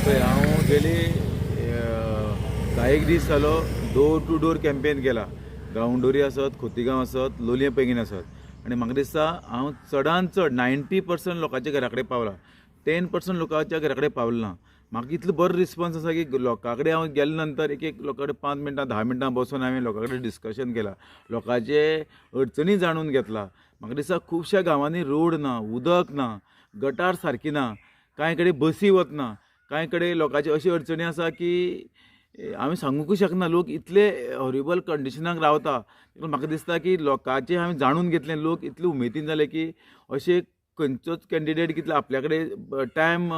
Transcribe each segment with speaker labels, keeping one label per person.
Speaker 1: पळय हांव गेली एक दीस जालो डोर टू डोर कॅम्पेन केला. गांवडोरी आसत, खोतीगांव आसत, लोलये पैंगीण आसत. आनी म्हाका दिसता हांव चडांत चड 90% लोकांच्या घरा कडेन पावला. 10% लोकांच्या घरा कडेन पावलो ना. म्हाका इतलो बरो रिस्पॉन्स आसा की लोकां कडेन हांव गेले नंतर एक लोकां कडेन 5 मिनटां 10 मिनटां बसून हांवें लोकां कडेन डिस्कशन केलां. लोकांचे अडचणी जाणून घेतला. म्हाका दिसता खुबश्या गांवांनी रोड ना, उदक ना, गटार सारकी ना, कांय कडेन बसी वतना, कांय कडेन लोकांची अशी अडचणी आसा की हांवें सांगूंकूच शकना. लोक इतले हॉरिबल कंडिशनाक रावता. म्हाका दिसता की लोकांचे हांवें जाणून घेतलें. लोक इतले उमेदीन जाले की अशे खंयचोच कॅन्डिडेट कितलो आपल्या कडेन टायम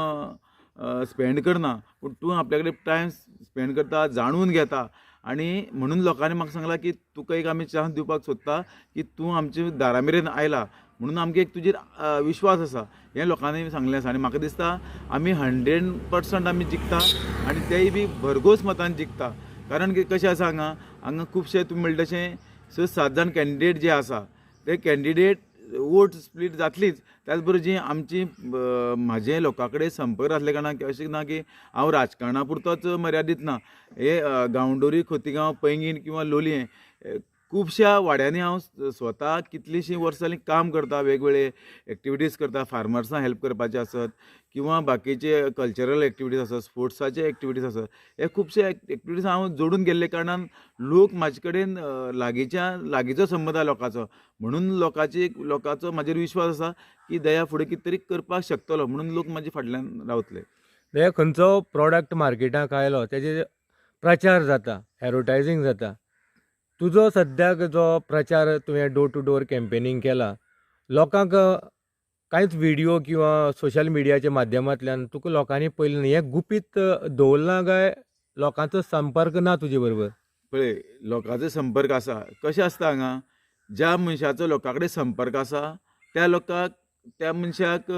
Speaker 1: स्पेंड करना, पूण तूं आपल्या कडेन टायम स्पेंड करता, जाणून घेता. आनी म्हणून लोकांनी म्हाका सांगलां की तुका एक आमी चान्स दिवपाक सोदता की तूं आमच्या दारा मेरेन आयला म्हणून आमकां एक तुजेर विश्वास आसा. हें लोकांनी सांगलें आसा. आनी म्हाका दिसता आमी 100% आमी जिखता आनी तेय बी भरघोस मतान जिखता. कारण की कशें आसा हांगा खुबशे तुमी म्हणले तशें 6-7 जाण कॅन्डिडेट जे आसा ते कॅन्डिडेट वोट स्प्लीट जातलीच. त्याच बरोबर जी आमची म्हाजे लोकां कडेन संपर्क आसले कारणान अशें ना की हांव राजकारणा पुरतोच मर्यादीत ना. हे गांवडोरी, खोतीगांव, पैंगीण किंवा लोलये खुबश्या वाड्यांनी हांव स्वता कितलींशीं वर्सां जालीं काम करता. वेगवेगळे एक्टिविटीज करता. फार्मर्सांक हेल्प करपाचे आसत किंवा बाकीचे कल्चरल एक्टिविटीज आसत, स्पोर्ट्साचे एक्टिविटीज आसत. हे खुबशे एक्टिविटीज हांव जोडून गेल्ले कारणान लोक म्हाजे कडेन लागींचो संबंद आसा लोकांचो. म्हणून लोकांचो म्हाजेर विश्वास आसा की दया फुडें कितें तरी करपाक शकतलो. म्हणून लोक म्हाजे फाटल्यान रावतले.
Speaker 2: दया खंयचो प्रॉडक्ट मार्केटाक आयलो तेजे प्रचार जाता, एडवर्टायझींग जाता. तुजो सद्याक जो प्रचार तुवें डोर टू डोर कॅम्पेनींग केला, लोकांक कांयच व्हिडिओ किंवा सोशल मिडियाच्या माध्यमांतल्यान तुका लोकांनी पयलें हें गुपीत दवरलां काय लोकांचो संपर्क ना तुजे बरोबर?
Speaker 1: पळय लोकांचो संपर्क आसा. कशें आसता हांगा ज्या मनशाचो लोकां कडेन संपर्क आसा त्या मनशाक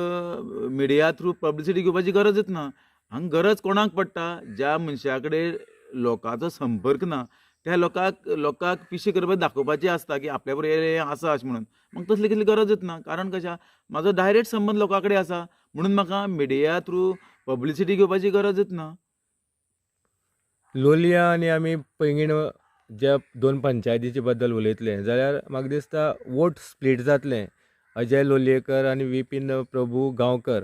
Speaker 1: मिडिया थ्रू पब्लिसिटी घेवपाची गरजच ना. हांगा गरज कोणाक पडटा? ज्या मनशा कडेन लोकांचो संपर्क ना त्या लोकांक पिशे करपाक दाखोवपाचें आसता की आपल्या बरोबर हें आसा अशें म्हणून. म्हाका तसली कसली गरजच ना. कारण कशा म्हाजो डायरेक्ट संबंद लोकां कडेन आसा. म्हणून म्हाका मिडिया थ्रू पब्लिसिटी घेवपाची गरजच ना.
Speaker 2: लोलया आनी आमी पैंगीण ज्या 2 पंचायतीचे बद्दल उलयतले जाल्यार म्हाका दिसता वोट स्प्लीट जातलें. अजय लोलयेकर आनी विपीन प्रभू गांवकर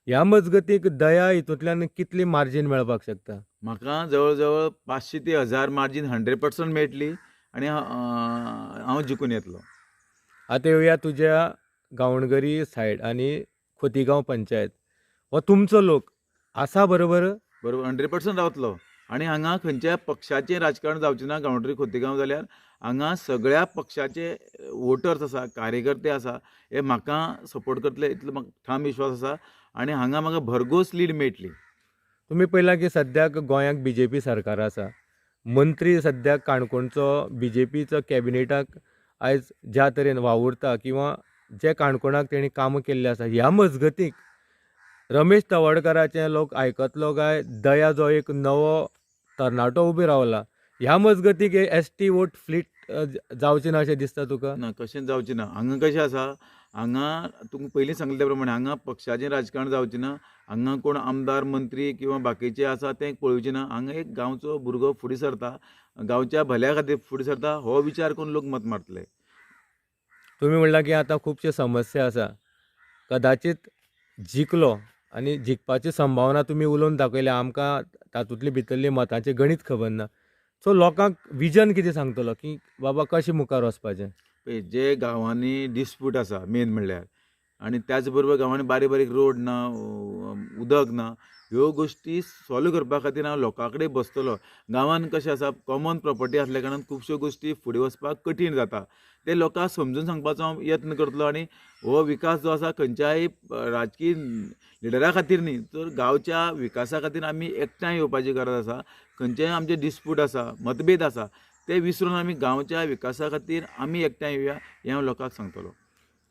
Speaker 2: ह्या मजगतीक दया हितूंतल्यान कितली मार्जीन मेळपाक शकता?
Speaker 1: म्हाका जवळ जवळ 500 ते 1000 मार्जीन 100% मेळटली आनी हांव जिखून येतलो.
Speaker 2: आतां येवया तुज्या गांवडोंगरी सायड आनी खोतीगांव पंचायत हो तुमचो लोक आसा बरोबर?
Speaker 1: बरोबर 100% रावतलो. आनी हांगा खंयच्या पक्षाचें राजकारण जावचें ना. गांवडोंगरी खोतीगांव जाल्यार हांगा सगळ्या पक्षाचे वोटर्स आसा, कार्यकर्ते आसा. हे म्हाका सपोर्ट करतले इतलो म्हाका ठाम विश्वास आसा. आनी हांगा म्हाका भरघोस लीड मेळटली.
Speaker 2: तुमी पळयलां की सद्याक गोंयाक BJP सरकार आसा. मंत्री सद्याक काणकोणचो BJPचो कॅबिनेटाक आयज ज्या तरेन वावुरता किंवा जे काणकोणाक तेणी कामां केल्लीं आसा ह्या मजगतीक रमेश तवडकराचें लोक आयकतलो काय दया जो एक नवो तरणाटो उबो रावला ह्या मजगतीक ST वोट फ्लीट जावचें ना अशें दिसता तुका?
Speaker 1: ना कशें जावचें ना. हांगा कशें आसा हांगा तुमकां पयलीं सांगले त्या प्रमाणे हांगा पक्षाचें राजकारण जावचें ना. हांगा कोण आमदार मंत्री किंवा बाकीचे आसा तें पळोवचें ना. हांगा एक गांवचो भुरगो फुडें सरता, गांवच्या भल्या खातीर फुडें सरता हो विचार करून लोक मत मारतले.
Speaker 2: तुमी म्हणलां की आतां खुबश्यो समस्या आसा. कदाचित जिखलो आनी जिखपाची संभावना तुमी उलोवन दाखयल्या. आमकां तातूंतली भितरली मतांचें गणीत खबर ना. सो लोकांक विजन कितें सांगतलो की बाबा कशें मुखार वचपाचें?
Speaker 1: पळय जे गांवांनी डिस्प्यूट आसा मेन म्हणल्यार आनी त्याच बरोबर गांवांनी बारीक बारीक रोड ना, उदक ना, ह्यो गोश्टी सॉल्व करपा खातीर हांव लोकां कडेन बसतलो. गांवांत कशें आसा कॉमन प्रॉपर्टी आसल्या कारणान खुबश्यो गोश्टी फुडें वचपाक कठीण जाता. ते लोकांक समजून सांगपाचो हांव यत्न करतलो. आनी हो विकास जो आसा खंयच्याय राजकीय लिडरा खातीर न्ही तर गांवच्या विकासा खातीर आमी एकठांय येवपाची गरज आसा. खंयचेय आमचे डिस्प्यूट आसा, मतभेद आसा ते विसरून आमी गांवच्या विकासा खातीर आमी एकठांय येवया हें हांव लोकांक सांगतलो.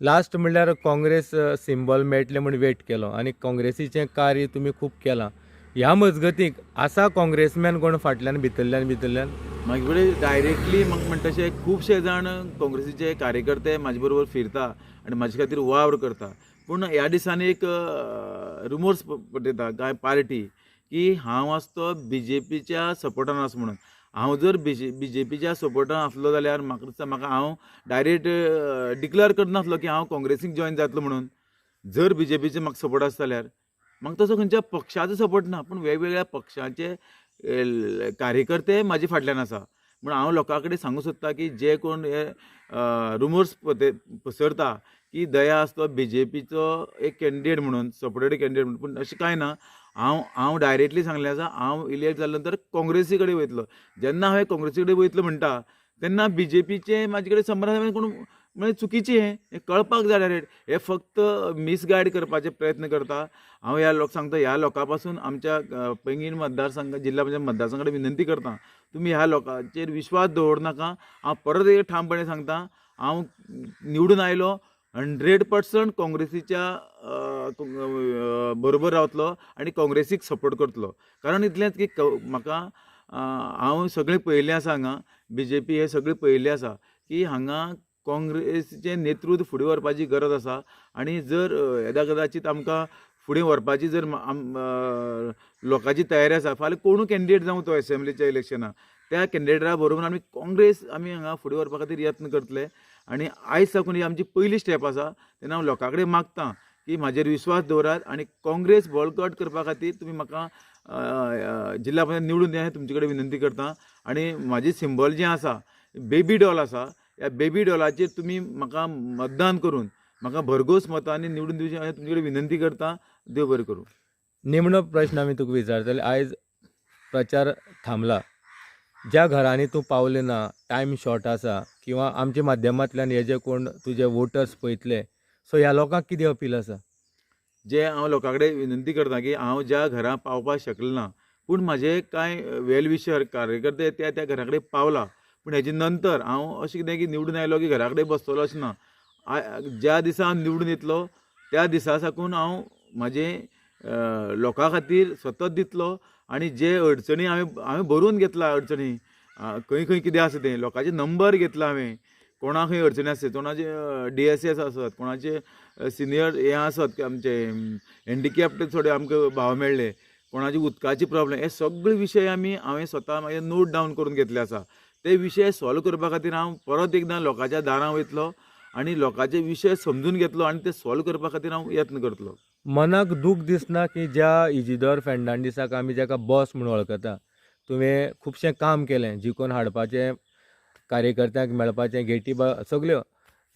Speaker 2: लास्ट म्हणल्यार काँग्रेस सिंबल मेळटलें म्हूण वेट केलो आनी काँग्रेसीचें कार्य तुमी खूब केलां. ह्या मजगतीक आसा काँग्रेसमॅन कोण फाटल्यान भितरल्यान?
Speaker 1: म्हाजे कडेन डायरेक्टली म्हाका म्हणटा तशें खुबशे जाण काँग्रेसीचे कार्यकर्ते म्हाजे बरोबर फिरता आनी म्हाजे खातीर वावर करता. पूण ह्या दिसांनी एक रुमर्स पटयता काय पार्टी की हांव आसतो BJPच्या सपोर्टान आसा म्हणून. हांव जर BJPच्या सपोर्टान आसलो जाल्यार म्हाका दिसता हांव डायरेक्ट डिक्लेअर करनासलो की हांव काँग्रेसीक जॉयन जातलो म्हणून. जर BJPचे म्हाका सपोर्ट आसता जाल्यार म्हाका तसो खंयच्या पक्षाचो सपोर्ट ना, पूण वेगवेगळ्या पक्षाचे कार्यकर्ते म्हाजे फाटल्यान आसा. म्हण हांव लोकां कडेन सांगूंक सोदता की जे कोण हे रुमर्स पसरता की दया आसतो BJPचो एक कॅन्डिडेट म्हणून, सपोर्टेड कॅन्डिडेट म्हणून, पूण अशें कांय ना. हांव डायरेक्टली सांगलें आसा, हांव इलेक्ट जाले नंतर काँग्रेसी कडेन वयतलो. जेन्ना हांवें काँग्रेसी कडेन वयतलो म्हणटा तेन्ना BJPचे म्हाजे कडेन संबंद कोण म्हणजे चुकीचें हें कळपाक जाय डायरेक्ट. हे फक्त मिसगायड करपाचे प्रयत्न करता. हांव ह्या सांगता, ह्या लोकां पासून आमच्या पैंगीण मतदारसंघ जिल्हा पंचायत मतदारसंघाकडे विनंती करता, तुमी ह्या लोकांचेर विश्वास दवर नाका. हांव परत एक ठामपणे सांगता, हांव निवडून आयलो 100% काँग्रेसीच्या बरोबर रावतलो आनी काँग्रेसीक सपोर्ट करतलो. कारण इतलेंच की म्हाका हांव सगळें पळयल्लें आसा हांगा, BJP हे सगळें पळयल्लें आसा की हांगा काँग्रेसीचें नेतृत्व फुडें व्हरपाची गरज आसा. आनी जर येदा कदाचीत आमकां फुडें व्हरपाची जर लोकांची तयारी आसा, फाल्यां कोणूय कॅन्डिडेट जावं तो एसेंब्लीच्या इलेक्शनाक, त्या कॅन्डिडेटा बरोबर आमी काँग्रेस हांगा फुडें व्हरपा खातीर यत्न करतले. आनी आयज साकून ही आमची पयली स्टेप आसा. तेन्ना हांव लोकां कडेन मागतां की म्हाजेर विश्वास दवरात आनी काँग्रेस बळकट करपा खातीर तुमी म्हाका जिल्हा पंचायत निवडून दिया, तुमचे कडेन विनंती करता. आनी म्हाजी सिंबल जें आसा, बेबी डॉल आसा, ह्या बेबी डॉलाचेर तुमी म्हाका मतदान करून म्हाका भरघोस मतांनी निवडून दिवचें हांवें तुमचे कडेन विनंती करता. देव बरें करूं.
Speaker 2: निमणो प्रश्न आमी तुका विचारतले. आयज प्रचार थांबला. ज्या घरांनी तूं पावलें ना, टायम शॉर्ट आसा, किंवा आमच्या माध्यमांतल्यान हे जे कोण तुजे वोटर्स पळयतले, सो ह्या लोकांक कितें अपील आसा?
Speaker 1: जे हांव लोकां कडेन विनंती करता की हांव ज्या घरा पावपाक शकलो ना, पूण म्हाजे कांय वेल विशर कार्यकर्ते त्या घरा कडेन पावला. पूण हेजे नंतर हांव अशें कितें की निवडून आयलो की घरा कडेन बसतलो अशें ना. ज्या दिसा हांव निवडून येतलो त्या दिसा साकून हांव म्हाजे लोकां खातीर सतत दितलो. आनी जे अडचणी हांवें बरोवन घेतला, अडचणी खंय खंय कितें आसा तें लोकांचे नंबर घेतला हांवें. कोणा खंय अडचणी आसत, कोणाचे DSS आसत, कोणाचे सिनियर हे आसत, आमचे हँडिकॅप्ड थोडे आमकां भाव मेळ्ळे, कोणाची उदकाची प्रॉब्लेम, हे सगळे विशय हांवें स्वता म्हाजे नोट डावन करून घेतले आसा. ते विशय सॉल्व करपा खातीर हांव परत एकदां लोकांच्या दारां वयतलो आनी लोकांचे विशय समजून घेतलो आनी ते सॉल्व करपा खातीर हांव यत्न करतलो.
Speaker 2: मनाक दूख दिसना की ज्या इजिदोर फेर्नांडीसाक आमी जाका बॉस म्हणून वळखता, तुवें खुबशें काम केलें, जिखून हाडपाचें, कार्यकर्त्यांक मेळपाचें, गेटी सगल्यो,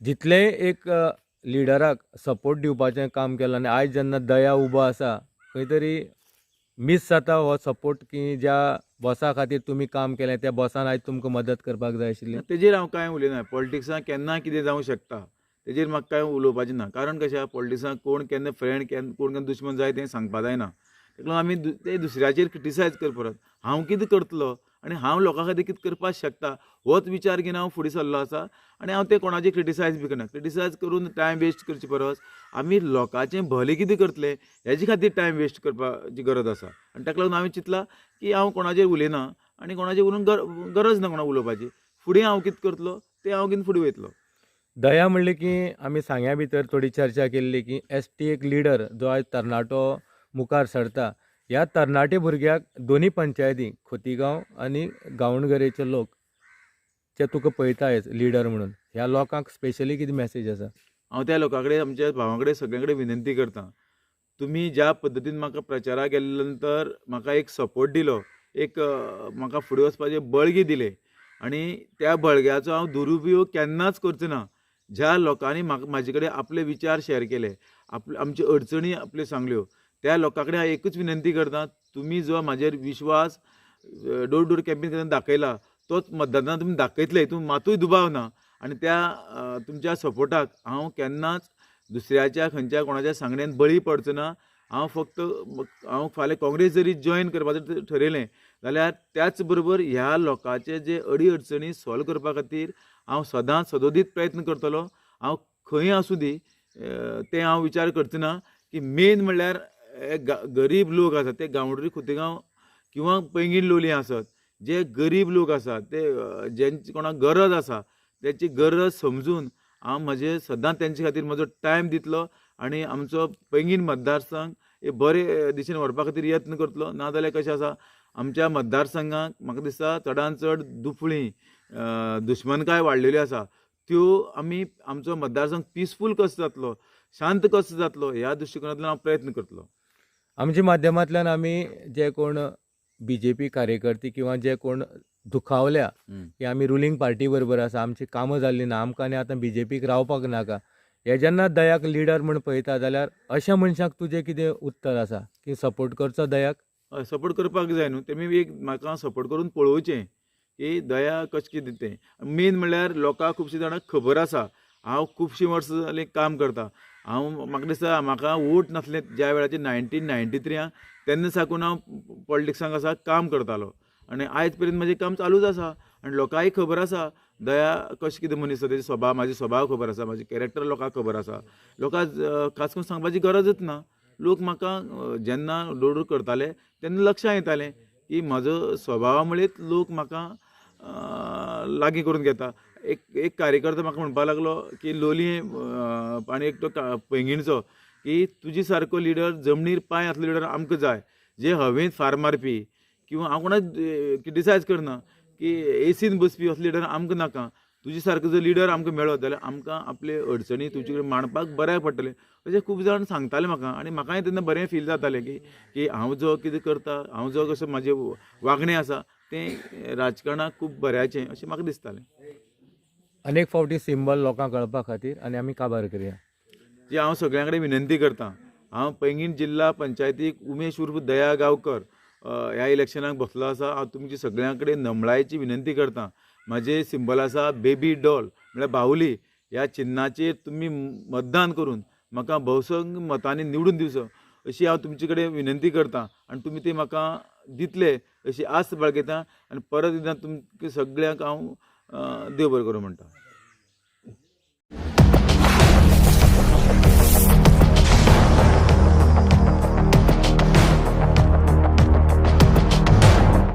Speaker 2: जितलेंय एक लिडराक सपोर्ट दिवपाचें काम केलां, आनी आयज जेन्ना दया उबो आसा, खंय तरी मिस जाता हो सपोर्ट की ज्या बॉसा खातीर तुमी काम केलें, त्या बॉसान आयज तुमकां मदत करपाक जाय आशिल्ली.
Speaker 1: तेजेर हांव कांय उलयना. पॉलिटिक्सांत केन्ना कितें जावं शकता, तेजेर म्हाका कांय उलोवपाचें ना. कारण कशें पॉलिटिक्सांत कोण केन्ना फ्रेंड कोण केन्ना दुश्मन जाय तें सांगपा जायना. तेका लागून आमी ते दुसऱ्याचेर क्रिटिसायज करप. हांव कितें करतलो आनी हांव लोकां खातीर कितें करपाक शकता, होच विचार घेवन हांव फुडें सरलो आसा. आनी हांव ते कोणाचें क्रिटिसायज बी करना. क्रिटिसायज करून टायम वेस्ट करचे परस आमी लोकांचें भलें कितें करतले हेजे खातीर टायम वेस्ट करपाची गरज आसा. आनी ताका लागून हांवें चिंतलां की हांव कोणाचेर उलयना आनी कोणाचेर उलोवंक गरज ना कोणाक उलोवपाची. फुडें हांव कितें करतलो तें हांव घेवन फुडें वयतलो.
Speaker 2: दया म्हणलें की आमी सांग्या भितर थोडी चर्चा केल्ली की ST एक लिडर जो आयज तरणाटो मुखार सरता, ह्या तरणाटे भुरग्याक दोनी पंचायती खोतीगांव आनी गांवणगरेचे लोक जे तुका पळयता आयज लिडर म्हणून, ह्या लोकांक स्पेशली कितें मॅसेज आसा?
Speaker 1: हांव त्या लोकां कडेन, आमच्या भावां कडेन, सगळ्यां कडेन विनंती करतां, तुमी ज्या पद्दतीन म्हाका प्रचाराक गेल्ले नंतर म्हाका एक सपोर्ट दिलो, एक म्हाका फुडें वचपाचें बळगी दिलें, आनी त्या बळग्याचो हांव दुरुपयोग केन्नाच करचो ना. ज्या लोकांनी म्हाजे कडेन आपले विचार शेअर केले, आमच्यो अडचणी आपल्यो सांगल्यो, त्या लोकां कडेन हांव एकूच विनंती करतां, तुमी जो म्हाजेर विश्वास डोर टू डोर कॅम्पेन करतना दाखयला, तोच मतदानांत तुमी दाखयतले, हितून मातूय दुबाव ना. आनी त्या तुमच्या सपोर्टाक हांव केन्नाच दुसऱ्याच्या खंयच्या कोणाच्या सांगण्यान बळी पडचो ना. हांव फाल्यां काँग्रेस जरी जॉयन करपाचें ठरयलें जाल्यार त्याच बरोबर ह्या लोकांचे जे अडी अडचणी सॉल्व करपा खातीर हांव सदांच सदोदीत प्रयत्न करतलो. हांव खंय आसूं दी तें हांव विचार करचो ना की मेन म्हणल्यार गरीब लोक आसात ते गांवडोंगरी खोतीगांव किंवा पैंगीण लोलयां आसत, जे गरीब लोक आसात ते जेंची कोणाक गरज आसा त्याची गरज समजून हांव सदां तेंचे खातीर म्हजो टायम दितलो. आनी आमचो पैंगीण मतदारसंघ बरे दिशेन व्हरपा खातीर यत्न करतलो. नाजाल्यार कशें आसा, आमच्या मतदारसंघाक म्हाका दिसता चडांत चड दुफळी दुश्मनकाय वाडलेली आसा. त्यो आमी आमचो मतदारसंघ पिसफूल कसो जातलो, शांत कसो जातलो, ह्या दृश्टिकोनांतल्यान हांव प्रयत्न करतलो.
Speaker 2: आमच्या माध्यमांतल्यान आमी जे कोण BJP कार्यकर्ते किंवा जे कोण दुखावल्या की आमी रुलींग पार्टी बरोबर आसा, आमची कामां जाल्लीं ना, आमकां आनी आतां BJPक रावपाक नाका, हे जेन्ना दयाक लिडर म्हूण पळयता जाल्यार अशा मनशाक तुजें कितें उत्तर आसा की सपोर्ट करचो दयाक?
Speaker 1: सपोर्ट करपाक जाय न्हू, तेमी एक म्हाका सपोर्ट करून पळोवचें की दया कशें कितें तें. मेन म्हणल्यार लोकांक खुबशीं जाणांक खबर आसा, हांव खुबशीं वर्सां जालीं काम करता. म्हाका दिसता म्हाका वोट नासलें ज्या वेळाचेर 1993 तेन्ना साकून हांव पॉलिटिक्सांक आसा काम करतालो आनी आयज पर्यंत म्हजें काम चालूच आसा. आनी लोकांक खबर आसा दया कशें कितें मनीस, तेजो स्वभाव, म्हाजो स्वभाव खबर आसा, म्हाजें कॅरेक्टर लोकांक खबर आसा. लोकांक खास करून सांगपाची गरजच ना. लोक म्हाका जेन्ना डोर करताले तेन्ना लक्षांत येतालें की म्हजो स्वभावा मुळेच लोक म्हाका लागीं करून घेता. एक कार्यकर्तो म्हाका म्हणपाक लागलो की लोलयें आनी एक तो पैंगीणचो की तुजे सारको लिडर, जमनीर पांय आसलो लिडर आमकां जाय, जे हवेंत फार मारपी किंवा हांव कोणाक क्रिटिसायज करना की एसीन बसपी असलो लिडर आमकां नाका. तुजे सारको जर लिडर आमकां मेळत जाल्यार आमकां आपले अडचणी तुजे कडेन मांडपाक बऱ्याक पडटलें. अशें खूब जाण सांगताले म्हाका आनी म्हाकाय तेन्ना बरें फील जातालें की हांव जो कितें करता, हांव जो कसो म्हाजें वागणें आसा तें राजकारणाक खूब बऱ्याचें अशें म्हाका दिसतालें.
Speaker 2: अनेक फावटी सिंबल लोकांक कळपा खातीर आनी आमी काबार करया.
Speaker 1: जी हांव सगळ्यां कडेन विनंती करतां, हांव पैंगीण जिल्ला पंचायतीक उमेश उर्फ दया गांवकर ह्या इलेक्शनाक बसलो आसा. हांव तुमची सगळ्यां कडेन नमळायेची विनंती करतां. म्हाजें सिंबल आसा बेबी डॉल म्हळ्यार बाहुली. ह्या चिन्हाचेर तुमी मतदान करून म्हाका भौसंग मतांनी निवडून दिवचो अशी हांव तुमचे कडेन विनंती करतां आनी तुमी ते म्हाका दितले अशी आस्त बाळगितां. आनी परत एकदां तुमकां सगळ्यांक हांव देव बरें करूं म्हणटा.